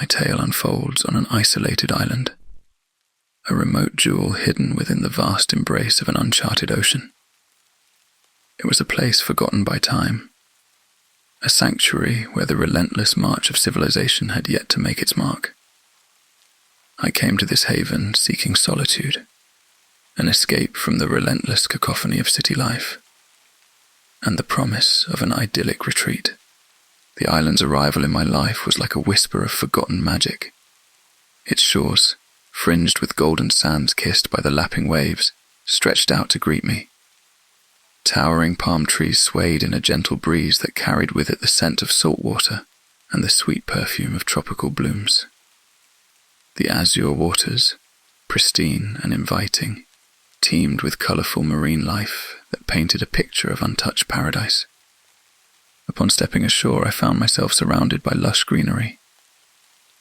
My tale unfolds on an isolated island, a remote jewel hidden within the vast embrace of an uncharted ocean. It was a place forgotten by time, a sanctuary where the relentless march of civilization had yet to make its mark. I came to this haven seeking solitude, an escape from the relentless cacophony of city life, and the promise of an idyllic retreat. The island's arrival in my life was like a whisper of forgotten magic. Its shores, fringed with golden sands kissed by the lapping waves, stretched out to greet me. Towering palm trees swayed in a gentle breeze that carried with it the scent of salt water and the sweet perfume of tropical blooms. The azure waters, pristine and inviting, teemed with colourful marine life that painted a picture of untouched paradise. Upon stepping ashore, I found myself surrounded by lush greenery.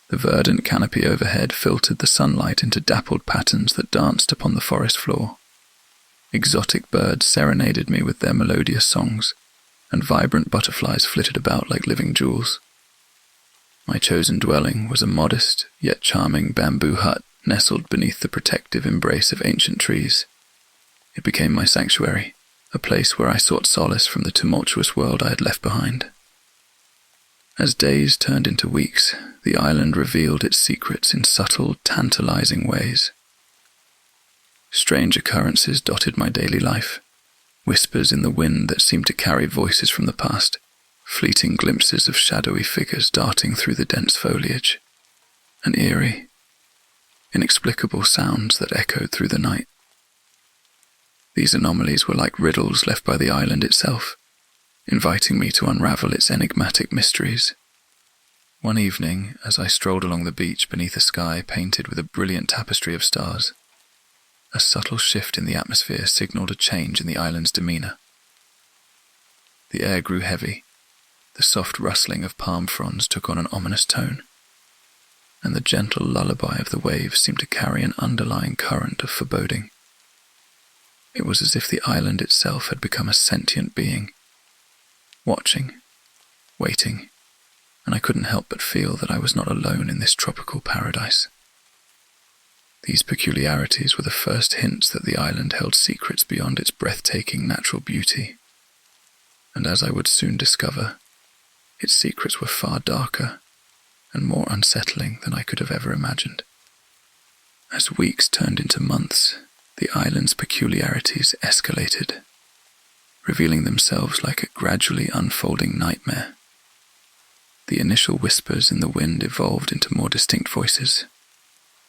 The verdant canopy overhead filtered the sunlight into dappled patterns that danced upon the forest floor. Exotic birds serenaded me with their melodious songs, and vibrant butterflies flitted about like living jewels. My chosen dwelling was a modest, yet charming bamboo hut nestled beneath the protective embrace of ancient trees. It became my sanctuary, a place where I sought solace from the tumultuous world I had left behind. As days turned into weeks, the island revealed its secrets in subtle, tantalizing ways. Strange occurrences dotted my daily life, whispers in the wind that seemed to carry voices from the past, fleeting glimpses of shadowy figures darting through the dense foliage, and eerie, inexplicable sounds that echoed through the night. These anomalies were like riddles left by the island itself, inviting me to unravel its enigmatic mysteries. One evening, as I strolled along the beach beneath a sky painted with a brilliant tapestry of stars, a subtle shift in the atmosphere signaled a change in the island's demeanor. The air grew heavy, the soft rustling of palm fronds took on an ominous tone, and the gentle lullaby of the waves seemed to carry an underlying current of foreboding. It was as if the island itself had become a sentient being, watching, waiting, and I couldn't help but feel that I was not alone in this tropical paradise. These peculiarities were the first hints that the island held secrets beyond its breathtaking natural beauty, and as I would soon discover, its secrets were far darker and more unsettling than I could have ever imagined. As weeks turned into months, the island's peculiarities escalated, revealing themselves like a gradually unfolding nightmare. The initial whispers in the wind evolved into more distinct voices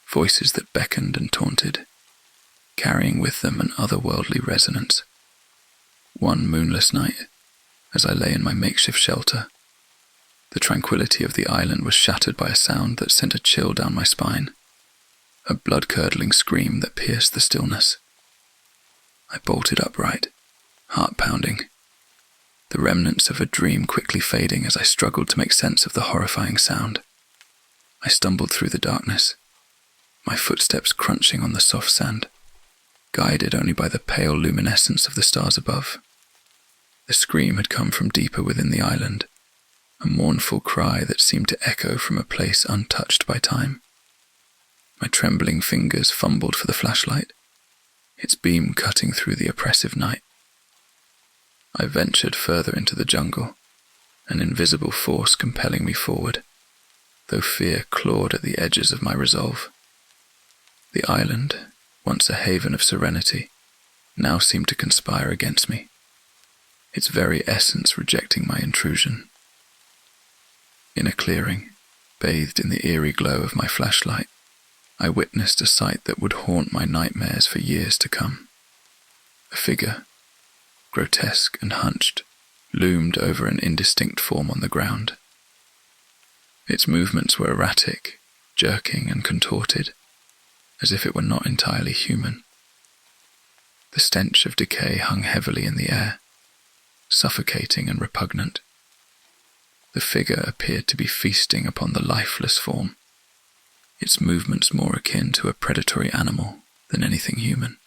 that beckoned and taunted, carrying with them an otherworldly resonance. One moonless night, as I lay in my makeshift shelter, the tranquility of the island was shattered by a sound that sent a chill down my spine, a blood-curdling scream that pierced the stillness. I bolted upright, heart pounding, the remnants of a dream quickly fading as I struggled to make sense of the horrifying sound. I stumbled through the darkness, my footsteps crunching on the soft sand, guided only by the pale luminescence of the stars above. The scream had come from deeper within the island, a mournful cry that seemed to echo from a place untouched by time. My trembling fingers fumbled for the flashlight, its beam cutting through the oppressive night. I ventured further into the jungle, an invisible force compelling me forward, though fear clawed at the edges of my resolve. The island, once a haven of serenity, now seemed to conspire against me, its very essence rejecting my intrusion. In a clearing, bathed in the eerie glow of my flashlight, I witnessed a sight that would haunt my nightmares for years to come. A figure, grotesque and hunched, loomed over an indistinct form on the ground. Its movements were erratic, jerking and contorted, as if it were not entirely human. The stench of decay hung heavily in the air, suffocating and repugnant. The figure appeared to be feasting upon the lifeless form, its movements more akin to a predatory animal than anything human.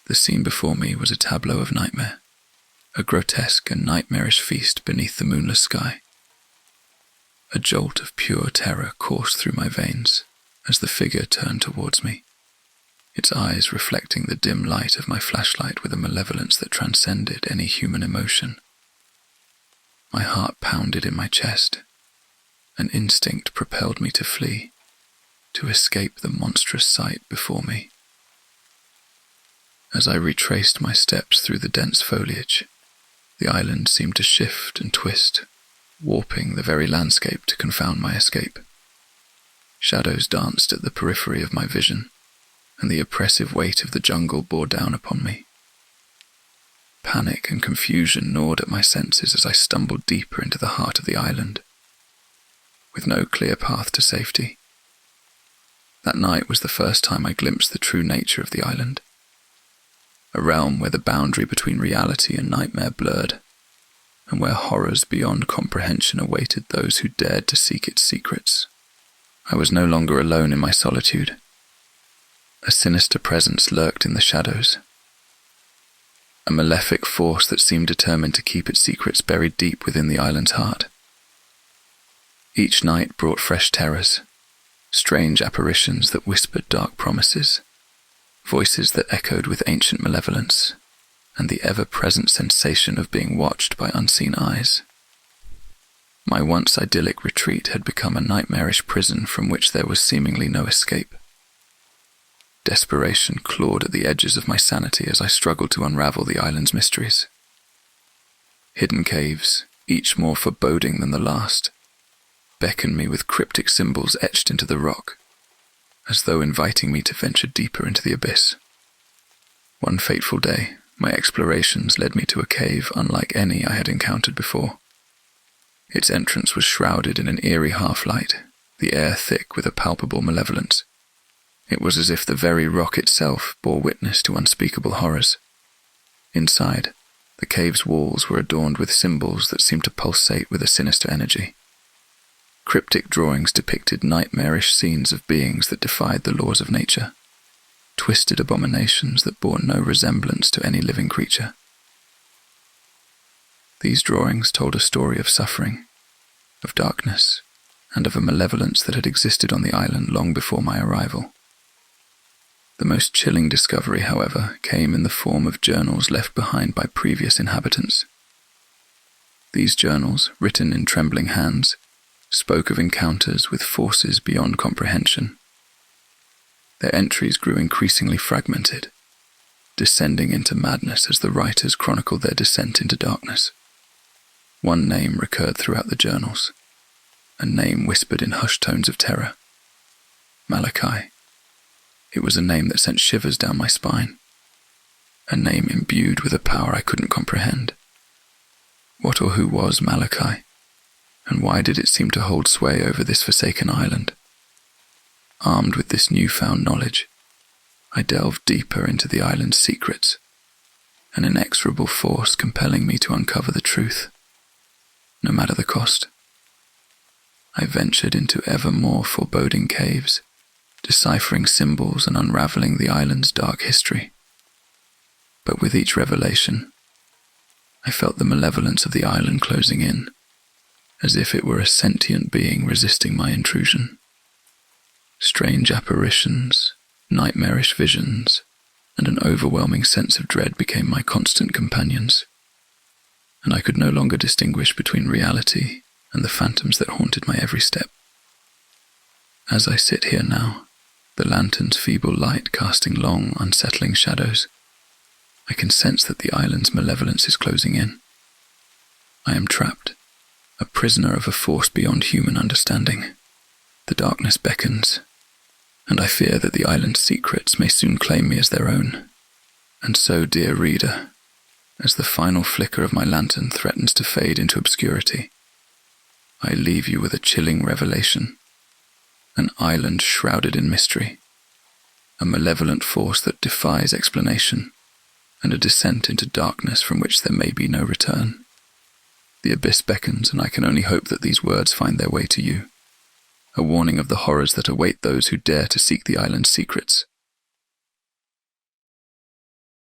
The scene before me was a tableau of nightmare, a grotesque and nightmarish feast beneath the moonless sky. A jolt of pure terror coursed through my veins as the figure turned towards me, its eyes reflecting the dim light of my flashlight with a malevolence that transcended any human emotion. My heart pounded in my chest. An instinct propelled me to flee, to escape the monstrous sight before me. As I retraced my steps through the dense foliage, the island seemed to shift and twist, warping the very landscape to confound my escape. Shadows danced at the periphery of my vision, and the oppressive weight of the jungle bore down upon me. Panic and confusion gnawed at my senses as I stumbled deeper into the heart of the island, with no clear path to safety. That night was the first time I glimpsed the true nature of the island, a realm where the boundary between reality and nightmare blurred, and where horrors beyond comprehension awaited those who dared to seek its secrets. I was no longer alone in my solitude. A sinister presence lurked in the shadows, a malefic force that seemed determined to keep its secrets buried deep within the island's heart. Each night brought fresh terrors, strange apparitions that whispered dark promises, voices that echoed with ancient malevolence, and the ever-present sensation of being watched by unseen eyes. My once idyllic retreat had become a nightmarish prison from which there was seemingly no escape. Desperation clawed at the edges of my sanity as I struggled to unravel the island's mysteries. Hidden caves, each more foreboding than the last, beckoned me with cryptic symbols etched into the rock, as though inviting me to venture deeper into the abyss. One fateful day, my explorations led me to a cave unlike any I had encountered before. Its entrance was shrouded in an eerie half-light, the air thick with a palpable malevolence. It was as if the very rock itself bore witness to unspeakable horrors. Inside, the cave's walls were adorned with symbols that seemed to pulsate with a sinister energy. Cryptic drawings depicted nightmarish scenes of beings that defied the laws of nature, twisted abominations that bore no resemblance to any living creature. These drawings told a story of suffering, of darkness, and of a malevolence that had existed on the island long before my arrival. The most chilling discovery, however, came in the form of journals left behind by previous inhabitants. These journals, written in trembling hands, spoke of encounters with forces beyond comprehension. Their entries grew increasingly fragmented, descending into madness as the writers chronicled their descent into darkness. One name recurred throughout the journals, a name whispered in hushed tones of terror: Malachi. It was a name that sent shivers down my spine, a name imbued with a power I couldn't comprehend. What or who was Malachi, and why did it seem to hold sway over this forsaken island? Armed with this newfound knowledge, I delved deeper into the island's secrets, an inexorable force compelling me to uncover the truth, no matter the cost. I ventured into ever more foreboding caves, deciphering symbols and unraveling the island's dark history. But with each revelation, I felt the malevolence of the island closing in, as if it were a sentient being resisting my intrusion. Strange apparitions, nightmarish visions, and an overwhelming sense of dread became my constant companions, and I could no longer distinguish between reality and the phantoms that haunted my every step. As I sit here now, the lantern's feeble light casting long, unsettling shadows, I can sense that the island's malevolence is closing in. I am trapped, a prisoner of a force beyond human understanding. The darkness beckons, and I fear that the island's secrets may soon claim me as their own. And so, dear reader, as the final flicker of my lantern threatens to fade into obscurity, I leave you with a chilling revelation: an island shrouded in mystery, a malevolent force that defies explanation, and a descent into darkness from which there may be no return. The abyss beckons, and I can only hope that these words find their way to you, a warning of the horrors that await those who dare to seek the island's secrets.